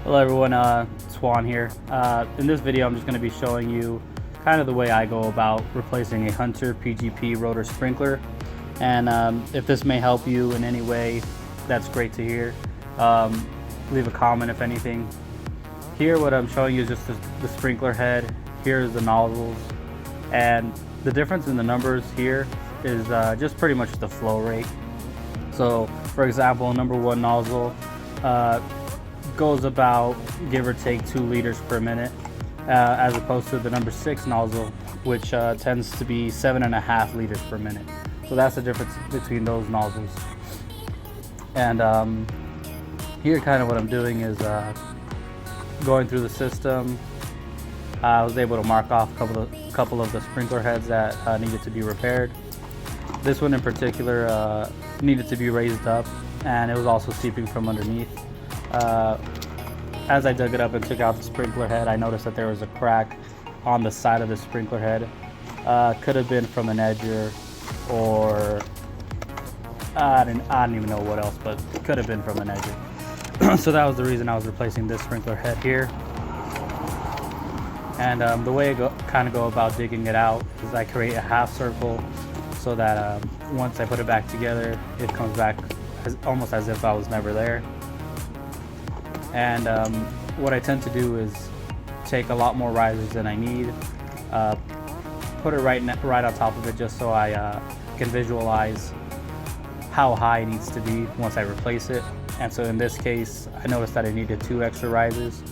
Hello everyone, Swan here. In this video I'm just going to be showing you kind of the way I go about replacing a Hunter PGP rotor sprinkler, and if this may help you in any way, that's great to hear. Leave a comment if anything. Here what I'm showing you is just the sprinkler head. Here's the nozzles, and the difference in the numbers here is just pretty much the flow rate. So for example, number 1 nozzle goes about, give or take, 2 liters per minute, as opposed to the number 6 nozzle, which tends to be 7.5 liters per minute. So that's the difference between those nozzles. And here kind of what I'm doing is going through the system. I was able to mark off a couple of the sprinkler heads that needed to be repaired. This one in particular needed to be raised up, and it was also seeping from underneath. As I dug it up and took out the sprinkler head, I noticed that there was a crack on the side of the sprinkler head. Could have been from an edger, or I don't even know what else, but it could have been from an edger. So that was the reason I was replacing this sprinkler head here. And the way I kind of go about digging it out is I create a half circle so that once I put it back together, it comes back almost as if I was never there. And what I tend to do is take a lot more risers than I need, put it right on top of it, just so I can visualize how high it needs to be once I replace it. And so in this case, I noticed that I needed 2 extra risers.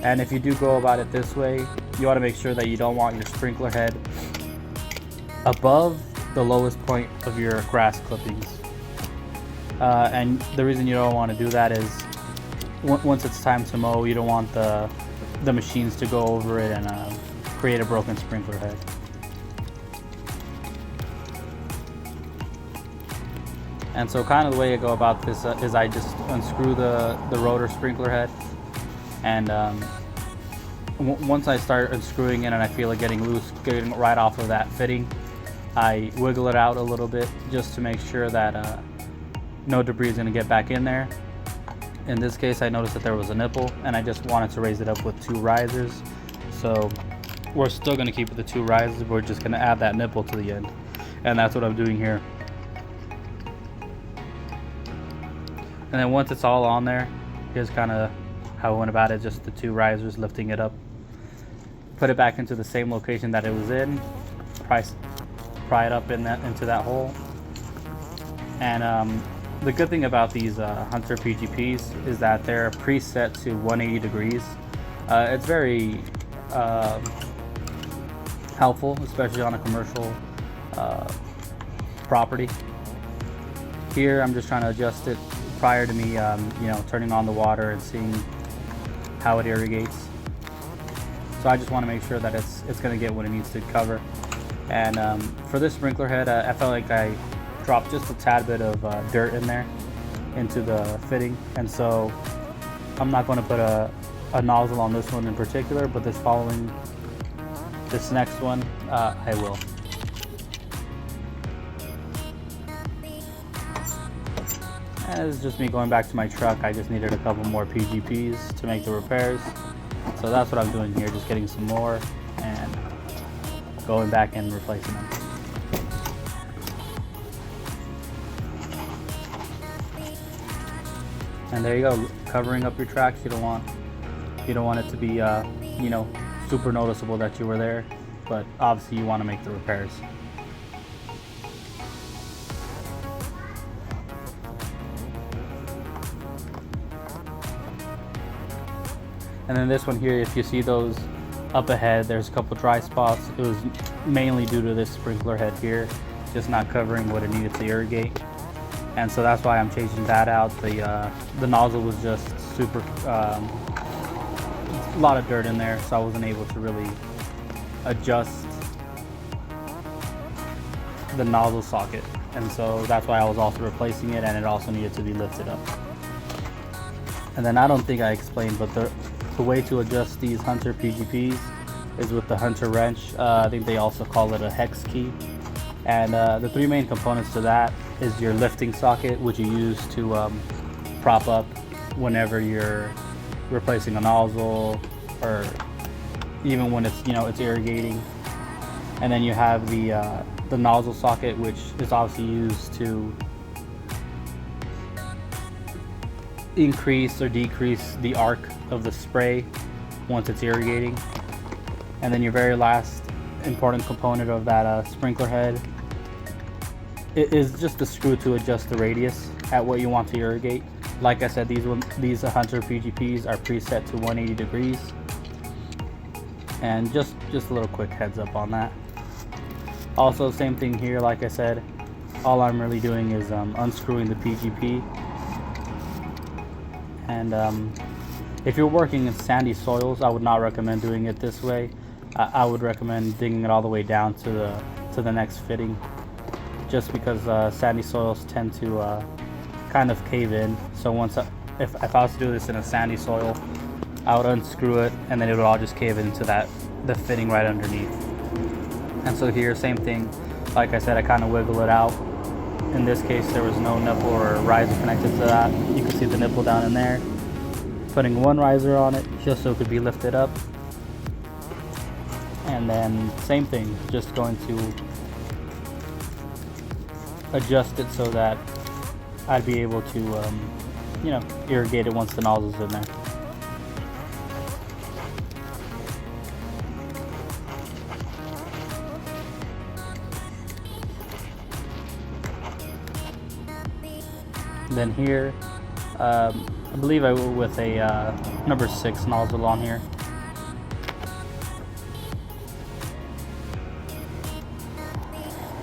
And if you do go about it this way, you want to make sure that you don't want your sprinkler head above the lowest point of your grass clippings. And the reason you don't want to do that is once it's time to mow, you don't want the machines to go over it and create a broken sprinkler head. And so kind of the way I go about this is I just unscrew the rotor sprinkler head, and once I start unscrewing it and I feel it getting loose, getting right off of that fitting, I wiggle it out a little bit just to make sure that no debris is going to get back in there. In this case, I noticed that there was a nipple, and I just wanted to raise it up with 2 risers. So we're still going to keep the 2 risers, we're just going to add that nipple to the end, and that's what I'm doing here. And then once it's all on there, here's kind of how I went about it, just the 2 risers, lifting it up, put it back into the same location that it was in, pry it up into that hole. And the good thing about these Hunter PGPs is that they're preset to 180 degrees. It's very helpful, especially on a commercial property. Here I'm just trying to adjust it prior to me turning on the water and seeing how it irrigates. So I just want to make sure that it's going to get what it needs to cover. And for this sprinkler head, I felt like I dropped just a tad bit of dirt in there into the fitting, and so I'm not going to put a nozzle on this one in particular, but this next one I will. And it's just me going back to my truck. I just needed a couple more PGPs to make the repairs, so that's what I'm doing here, just getting some more and going back and replacing them. And there you go, covering up your tracks. You don't want it to be super noticeable that you were there, but obviously you want to make the repairs. And then this one here, if you see those up ahead, there's a couple dry spots. It was mainly due to this sprinkler head here just not covering what it needed to irrigate. And so that's why I'm changing that out. The nozzle was just super, a lot of dirt in there, so I wasn't able to really adjust the nozzle socket. And so that's why I was also replacing it, and it also needed to be lifted up. And then I don't think I explained, but the way to adjust these Hunter PGPs is with the Hunter wrench. I think they also call it a hex key. And the 3 main components to that is your lifting socket, which you use to prop up whenever you're replacing a nozzle, or even when it's, you know, it's irrigating. And then you have the nozzle socket, which is obviously used to increase or decrease the arc of the spray once it's irrigating. And then your very last important component of that sprinkler head, it is just a screw to adjust the radius at what you want to irrigate. Like I said, these Hunter PGPs are preset to 180 degrees. And just a little quick heads up on that. Also, same thing here. Like I said, all I'm really doing is unscrewing the PGP. And if you're working in sandy soils, I would not recommend doing it this way. I would recommend digging it all the way down to the next fitting, just because sandy soils tend to kind of cave in. So if I was to do this in a sandy soil, I would unscrew it, and then it would all just cave into the fitting right underneath. And so here, same thing. Like I said, I kind of wiggle it out. In this case, there was no nipple or riser connected to that. You can see the nipple down in there. Putting one riser on it just so it could be lifted up. And then same thing, just going to adjust it so that I'd be able to, you know, irrigate it once the nozzle's in there. Then here, I believe I went with a number 6 nozzle on here.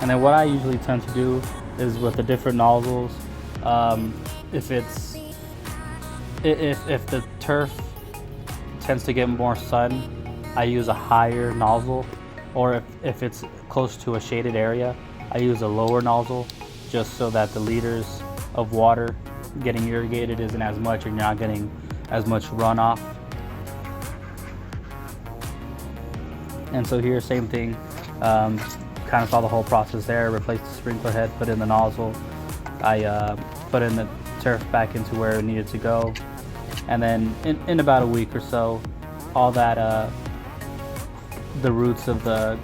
And then what I usually tend to do is with the different nozzles, if the turf tends to get more sun, I use a higher nozzle, or if it's close to a shaded area, I use a lower nozzle, just so that the liters of water getting irrigated isn't as much, and you're not getting as much runoff. And so here, same thing, kind of saw the whole process there. Replaced the sprinkler head, put in the nozzle, I put in the turf back into where it needed to go, and then in about a week or so, all that the roots of the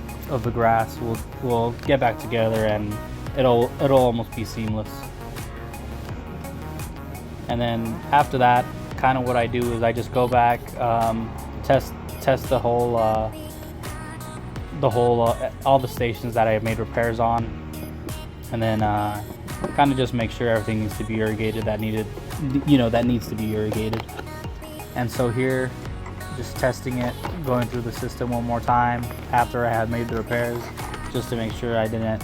grass will get back together, and it'll almost be seamless. And then after that, kind of what I do is I just go back, test the whole all the stations that I made repairs on, and then kind of just make sure everything needs to be irrigated that needs to be irrigated. And so here, just testing it, going through the system one more time after I had made the repairs, just to make sure I didn't,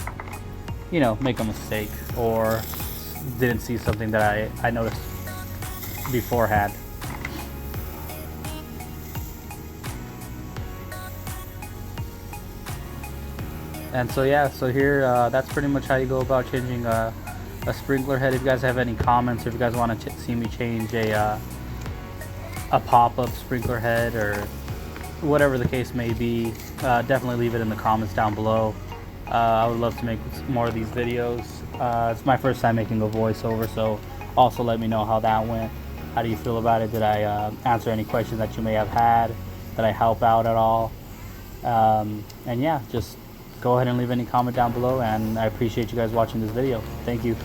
make a mistake or didn't see something that I noticed beforehand. And so yeah, so here that's pretty much how you go about changing a sprinkler head. If you guys have any comments, or if you guys want to see me change a pop-up sprinkler head, or whatever the case may be, definitely leave it in the comments down below. I would love to make more of these videos. It's my first time making a voiceover, so also let me know how that went. How do you feel about it? Did I answer any questions that you may have had? Did I help out at all? And yeah, just go ahead and leave any comment down below, and I appreciate you guys watching this video. Thank you.